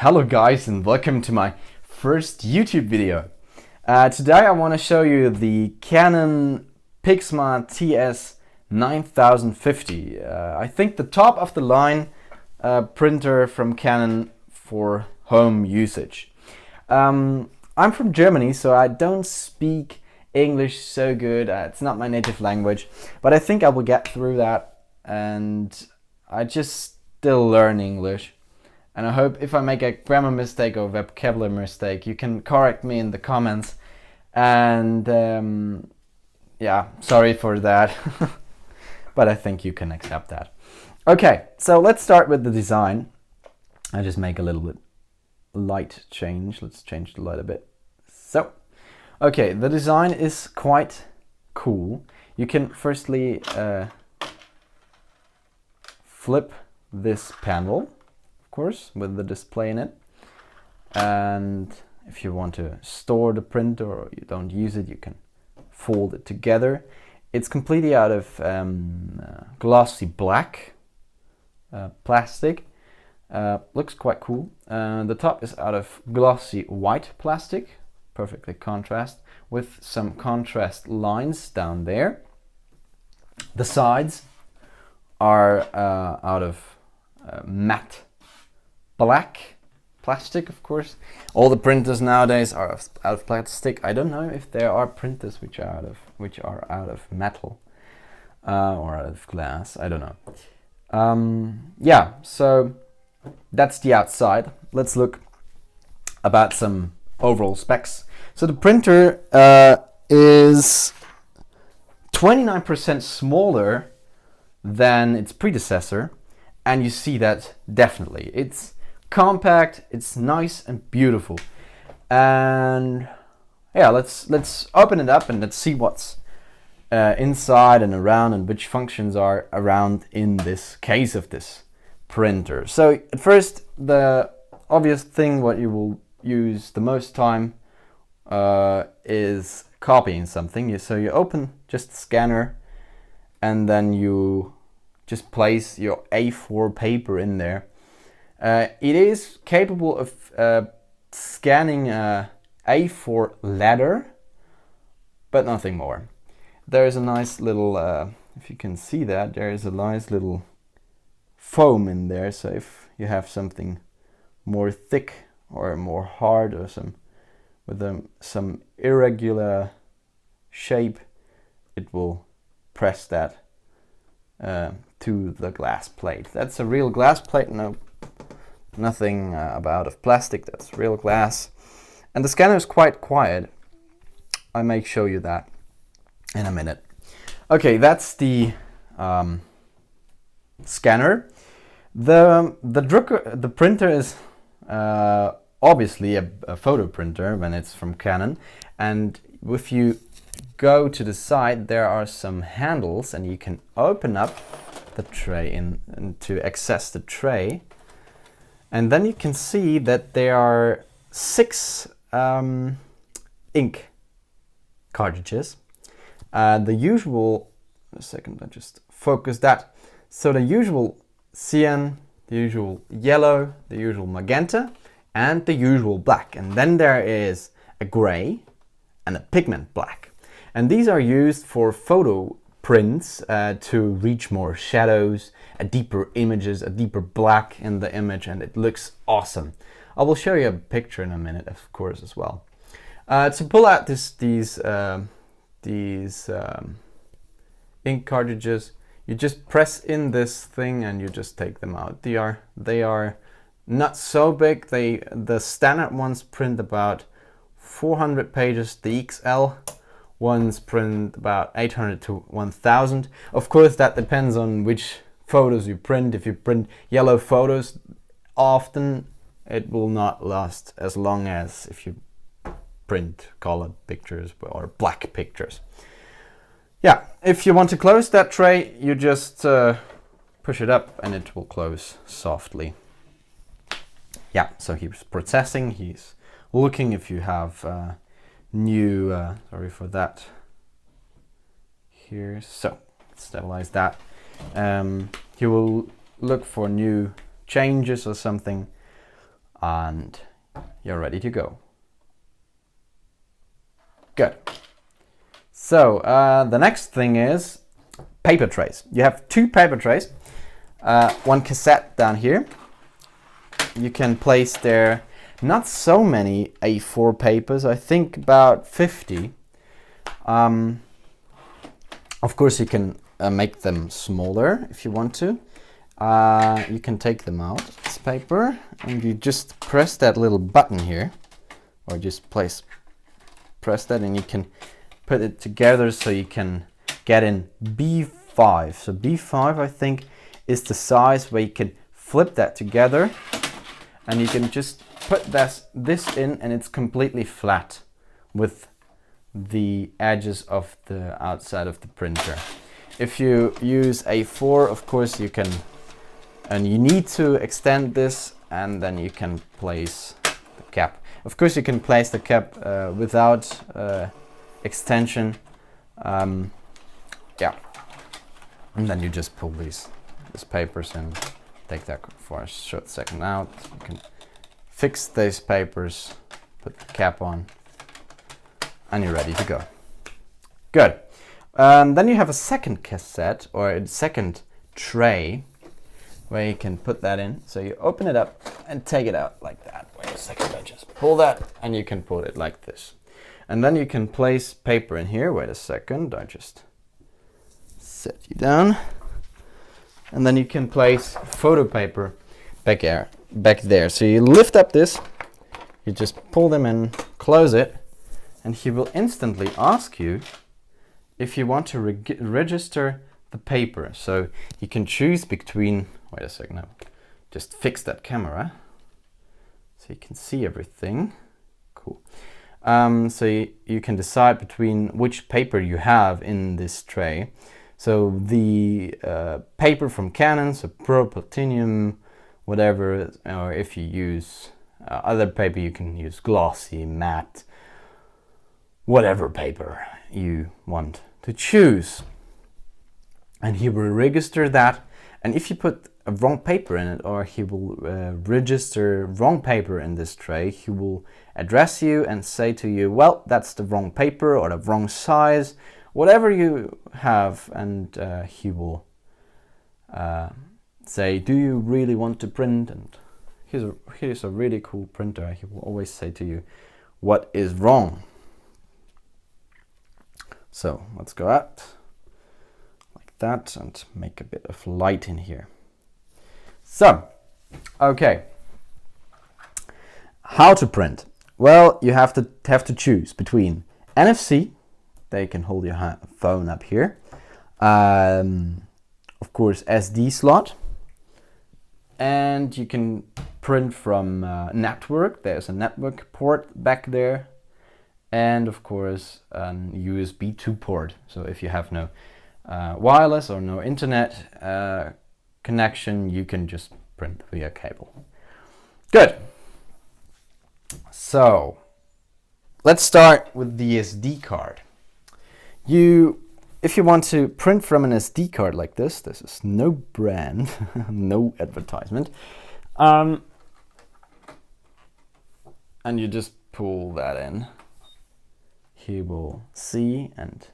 Hello guys and welcome to my first YouTube video. Today I want to show you the Canon Pixma TS9050. I think the top of the line printer from Canon for home usage. I'm from Germany, so I don't speak English so good. It's not my native language, but I think I will get through that, and I just still learn English. And I hope if I make a grammar mistake or vocabulary mistake, you can correct me in the comments. And yeah, sorry for that. But I think you can accept that. Okay, so let's start with the design. I just make a little bit light change. Let's change the light a bit. So, okay, the design is quite cool. You can firstly flip this panel, course, with the display in it, and if you want to store the printer or you don't use it, you can fold it together. It's completely out of glossy black plastic. Looks quite cool. The top is out of glossy white plastic, perfectly contrast, with some contrast lines down there. The sides are out of matte black plastic, of course. All the printers nowadays are out of plastic. I don't know if there are printers which are out of metal or out of glass. I don't know. Yeah, so that's the outside. Let's look about some overall specs. So the printer is 29% smaller than its predecessor, and you see that definitely. It's compact, it's nice and beautiful. And yeah, let's open it up and let's see what's inside and around and which functions are around in this case of this printer. So at first, the obvious thing what you will use the most time is copying something. So you open just the scanner and then you just place your A4 paper in there. It is capable of scanning A4 letter, but nothing more. There is a nice little, if you can see that, there is a nice little foam in there. So if you have something more thick or more hard or some irregular shape, it will press that to the glass plate. That's a real glass plate. No, nothing about of plastic. That's real glass. And the scanner is quite quiet. I may show you that in a minute. Okay, that's the scanner. The printer is obviously a photo printer when it's from Canon, and if you go to the side, there are some handles, and you can open up the tray and to access the tray, and then you can see that there are 6 ink cartridges. The usual, a second, I just focus that. So the usual cyan, the usual yellow, the usual magenta, and the usual black, and then there is a gray and a pigment black. And these are used for photo prints to reach more shadows, a deeper images, a deeper black in the image, and it looks awesome. I will show you a picture in a minute, of course, as well. To pull out these ink cartridges, you just press in this thing and you just take them out. They are not so big. The standard ones print about 400 pages. The XL ones print about 800 to 1000. Of course, that depends on which photos you print. If you print yellow photos, often it will not last as long as if you print colored pictures or black pictures. Yeah, if you want to close that tray, you just push it up and it will close softly. Yeah, so he's processing, he's looking if you have new, sorry for that, here, so stabilize that. He will look for new changes or something. and you're ready to go. Good. So the next thing is paper trays. You have 2 paper trays, one cassette down here. You can place there not so many A4 papers, I think about 50. Of course you can make them smaller if you want to. You can take them out, this paper, and you just press that little button here, or just press that, and you can put it together so you can get in B5. So B5, I think, is the size where you can flip that together, and you can just put this in, and it's completely flat with the edges of the outside of the printer. If you use A4, of course you can, and you need to extend this, and then you can place the cap. Of course you can place the cap without extension. Yeah, and then you just pull these papers and take that for a short second out. You can fix these papers, put the cap on, and you're ready to go. Good. Then you have a second cassette, or a second tray, where you can put that in. So you open it up and take it out like that. Wait a second, I just pull that, and you can put it like this. And then you can place paper in here. Wait a second, I just set you down. And then you can place photo paper back there. So you lift up this, you just pull them in, close it, and he will instantly ask you if you want to register the paper. So you can choose between, wait a second, now just fix that camera so you can see everything. Cool. So you can decide between which paper you have in this tray. So the paper from Canon, so Pro, Platinum, whatever, or if you use other paper, you can use glossy, matte, whatever paper you want to choose. And he will register that, and if you put a wrong paper in it, or he will register wrong paper in this tray, he will address you and say to you, well, that's the wrong paper or the wrong size, whatever you have, and he will say, do you really want to print? And here's a really cool printer. He will always say to you what is wrong. So let's go out like that and make a bit of light in here. So, okay, how to print? Well, you have to choose between NFC. There you can hold your phone up here. Of course, SD slot, and you can print from network. There's a network port back there, and of course a USB 2 port. So if you have no wireless or no internet connection, you can just print via cable. Good. So let's start with the SD card. If you want to print from an SD card like this is no brand, no advertisement, and you just pull that in. He will see and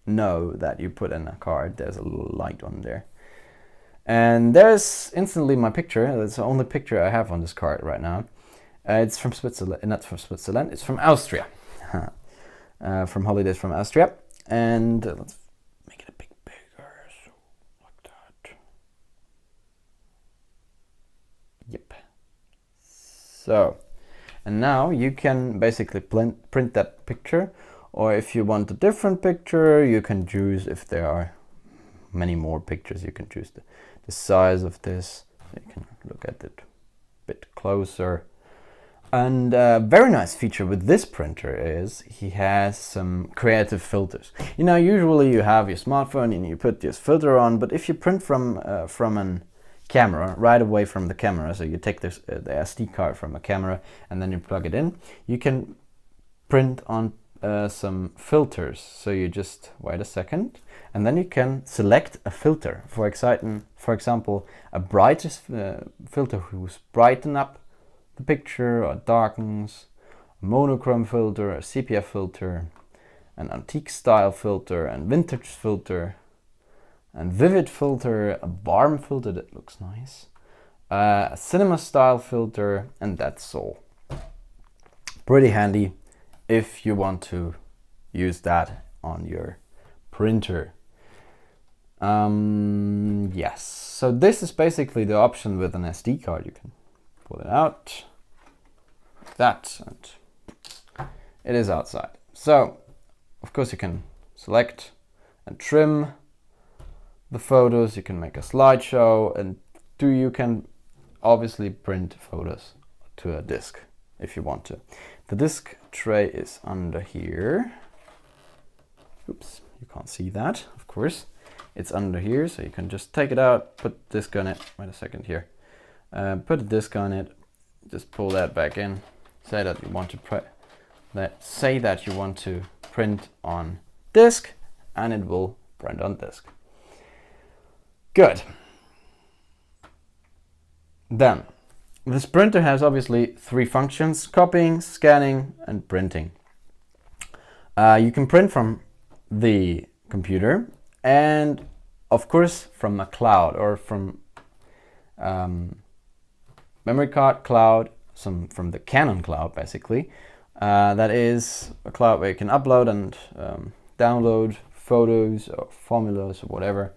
know that you put in a card. There's a little light on there. And there's instantly my picture. That's the only picture I have on this card right now. It's from Switzerland, not from Switzerland, it's from Austria. From holidays from Austria. And let's make it a bit bigger, so like that. Yep. So, and now you can basically print that picture, or if you want a different picture, you can choose, if there are many more pictures, you can choose the size of this. You can look at it a bit closer. And a very nice feature with this printer is he has some creative filters. You know, usually you have your smartphone and you put this filter on, but if you print from a camera, right away from the camera, so you take this the SD card from a camera and then you plug it in, you can print on some filters. So you just wait a second, and then you can select a filter. For example, a brightest filter who's brighten up the picture or darkens, a monochrome filter, a sepia filter, an antique style filter, and vintage filter, and vivid filter, a barm filter that looks nice, a cinema style filter, and that's all. Pretty handy if you want to use that on your printer. Yes, so this is basically the option with an SD card. You can pull it out like that, and it is outside. So of course you can select and trim the photos, you can make a slideshow, and you can obviously print photos to a disk if you want to. The disk tray is under here. Oops, you can't see that, of course. It's under here, so you can just take it out, put the disk on it. Wait a second here. Put the disk on it, just pull that back in. Say that you want to print on disk, and it will print on disk. Good. Then, this printer has obviously 3 functions: copying, scanning, and printing. You can print from the computer, and of course from a cloud, or from memory card cloud, from the Canon cloud basically. That is a cloud where you can upload and download photos or formulas or whatever.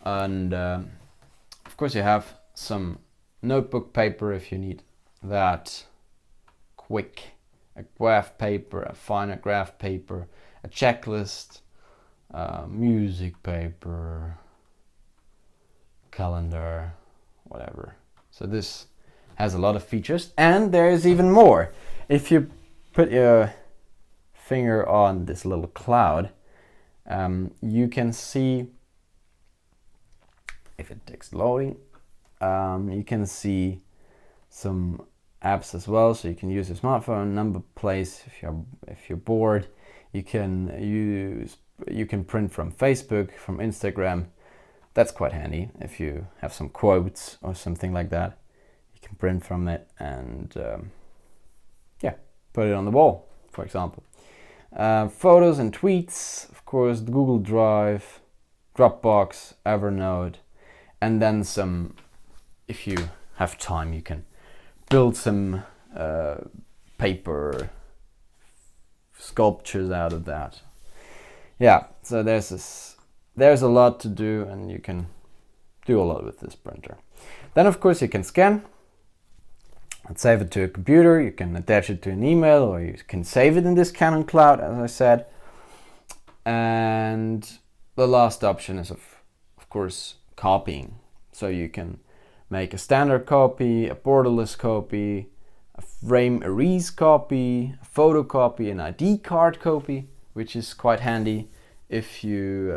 And of course you have some notebook paper if you need that quick, a graph paper, a finer graph paper, a checklist, music paper, calendar, whatever. So this has a lot of features, and there is even more. If you put your finger on this little cloud, you can see, if it takes loading, you can see some apps as well. So you can use your smartphone, number place if you're bored. You can print from Facebook, from Instagram. That's quite handy if you have some quotes or something like that. You can print from it and put it on the wall, for example. Photos and tweets, of course, Google Drive, Dropbox, Evernote, and then some, if you have time, you can build some paper sculptures out of that. Yeah, so there's a lot to do, and you can do a lot with this printer. Then of course you can scan and save it to a computer. You can attach it to an email, or you can save it in this Canon cloud, as I said. And the last option is of course copying. So you can make a standard copy, a borderless copy, a frame erase copy, a photocopy, an ID card copy, which is quite handy if you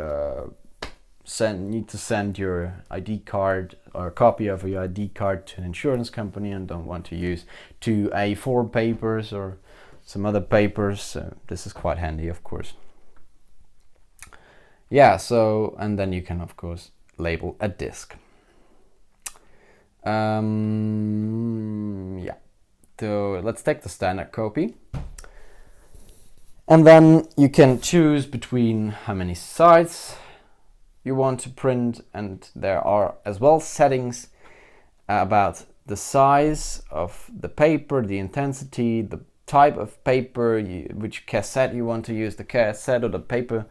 need to send your ID card or a copy of your ID card to an insurance company and don't want to use 2 A4 papers or some other papers. So this is quite handy, of course. Yeah, so, and then you can of course label a disk. Yeah, so let's take the standard copy. And then you can choose between how many sides you want to print, and there are as well settings about the size of the paper, the intensity, the type of paper, which cassette you want to use, the cassette or the paper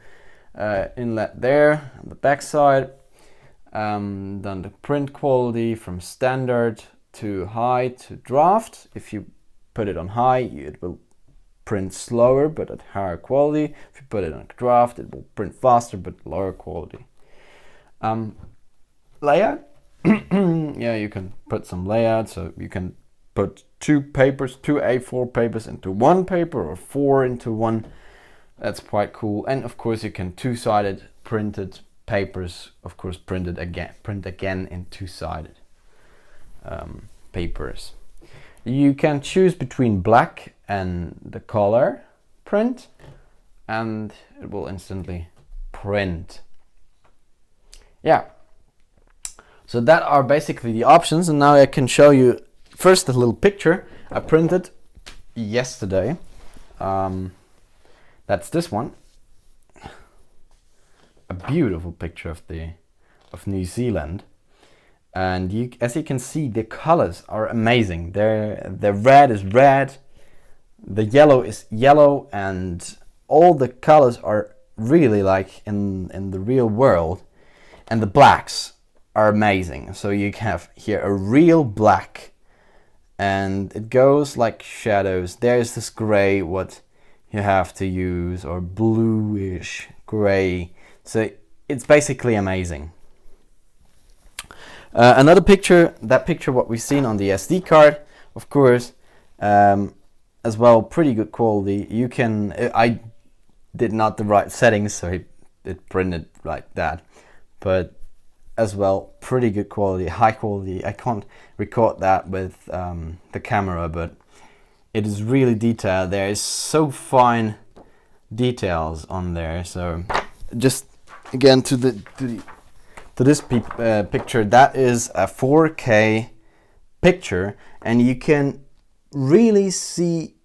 inlet there on the back side. Then the print quality from standard to high to draft. If you put it on high, it will print slower but at higher quality. If you put it on draft, it will print faster but lower quality. Layout. Yeah, you can put some layout, so you can put 2 A4 papers into 1 paper, or 4 into 1. That's quite cool. And of course you can 2-sided printed papers, of course, print again in 2-sided papers. You can choose between black and the color print, and it will instantly print. Yeah, so that are basically the options, and now I can show you first, a little picture I printed yesterday. That's this one. A beautiful picture of New Zealand. And as you can see, the colors are amazing. The red is red, the yellow is yellow, and all the colors are really like in the real world. And the blacks are amazing. So you have here a real black, and it goes like shadows. There's this gray what you have to use, or bluish gray. So it's basically amazing. Another picture, that picture what we've seen on the SD card, of course, as well, pretty good quality. You can, I did not the right settings, so it printed like that, but as well, pretty good quality, high quality. I can't record that with the camera, but it is really detailed. There is so fine details on there. So just again to this picture, that is a 4K picture, and you can really see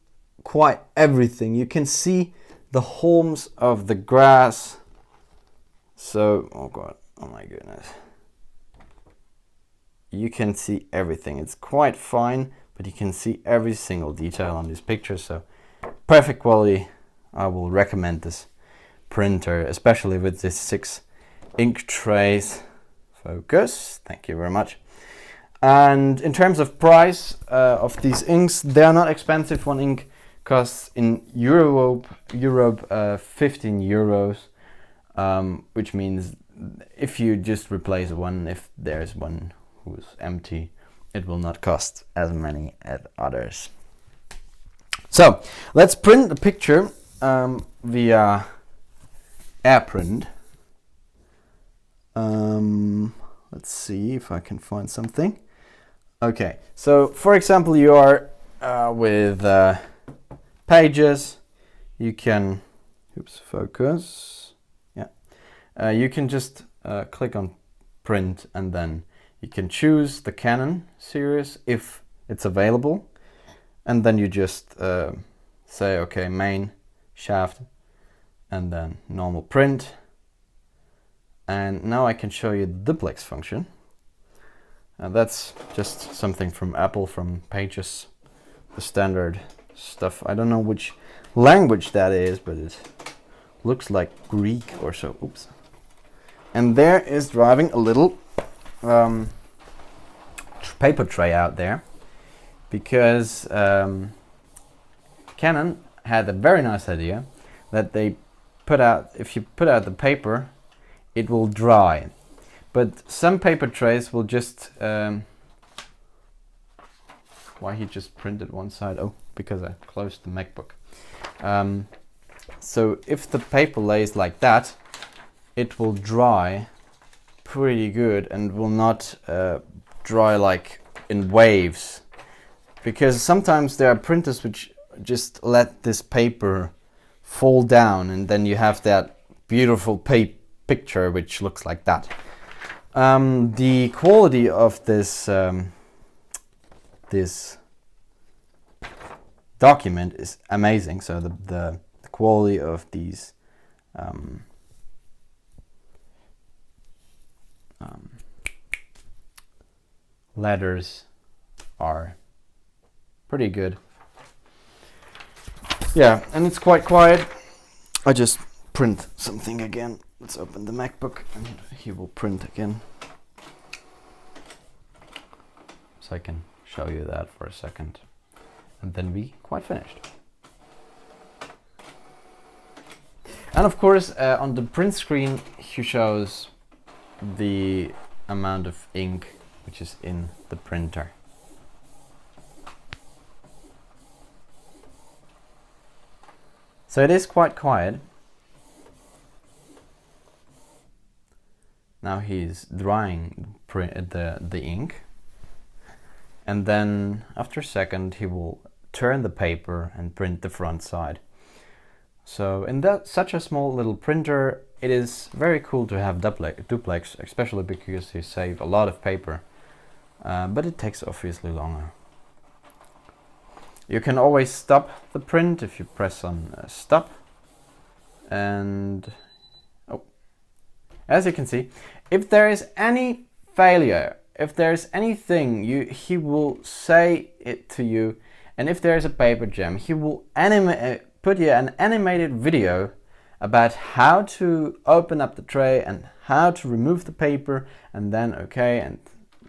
quite everything. You can see the homes of the grass. So, oh god, oh my goodness. You can see everything. It's quite fine, but you can see every single detail on this picture. So, perfect quality. I will recommend this printer, especially with this 6 ink trays. Focus, thank you very much. And in terms of price of these inks, they are not expensive. One ink costs in Europe 15 euros, which means if you just replace one, if there's one who's empty, it will not cost as many as others. So let's print the picture via AirPrint. Let's see if I can find something. Okay, so for example, you are with Pages. You can, oops, focus. Yeah, you can just click on print, and then you can choose the Canon series if it's available, and then you just say okay, main, shaft, and then normal print. And now I can show you the duplex function. That's just something from Apple, from Pages, the standard stuff. I don't know which language that is, but it looks like Greek or so. Oops. And there is driving a little paper tray out there, because Canon had a very nice idea that they put out, if you put out the paper, it will dry. But some paper trays will just why he just printed one side? Oh, because I closed the MacBook. So if the paper lays like that, it will dry pretty good and will not dry like in waves, because sometimes there are printers which just let this paper fall down, and then you have that beautiful picture which looks like that. The quality of this this document is amazing. So the quality of these letters are pretty good. Yeah, and it's quite quiet. I just print something again. Let's open the MacBook and he will print again. So I can show you that for a second. And then we quite finished. And of course, on the print screen, he shows the amount of ink which is in the printer. So it is quite quiet. Now he's drying the ink, and then after a second he will turn the paper and print the front side. So in such a small little printer, it is very cool to have duplex, especially because you save a lot of paper, but it takes obviously longer. You can always stop the print if you press on stop. And as you can see, if there is any failure, if there's anything, he will say it to you, and if there is a paper jam, he will put you an animated video about how to open up the tray and how to remove the paper, and then okay, and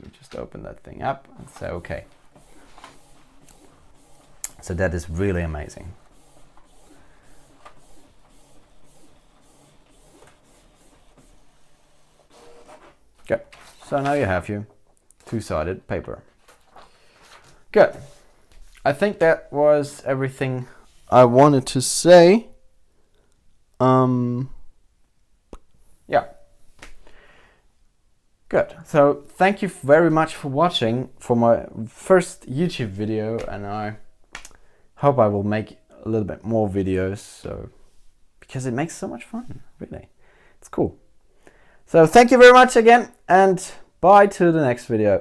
you just open that thing up and say okay. So that is really amazing. Okay, so now you have your two-sided paper. Good. I think that was everything I wanted to say. Yeah. Good. So thank you very much for watching for my first YouTube video, and I hope I will make a little bit more videos, so because it makes so much fun, really. It's cool. So thank you very much again, and bye to the next video.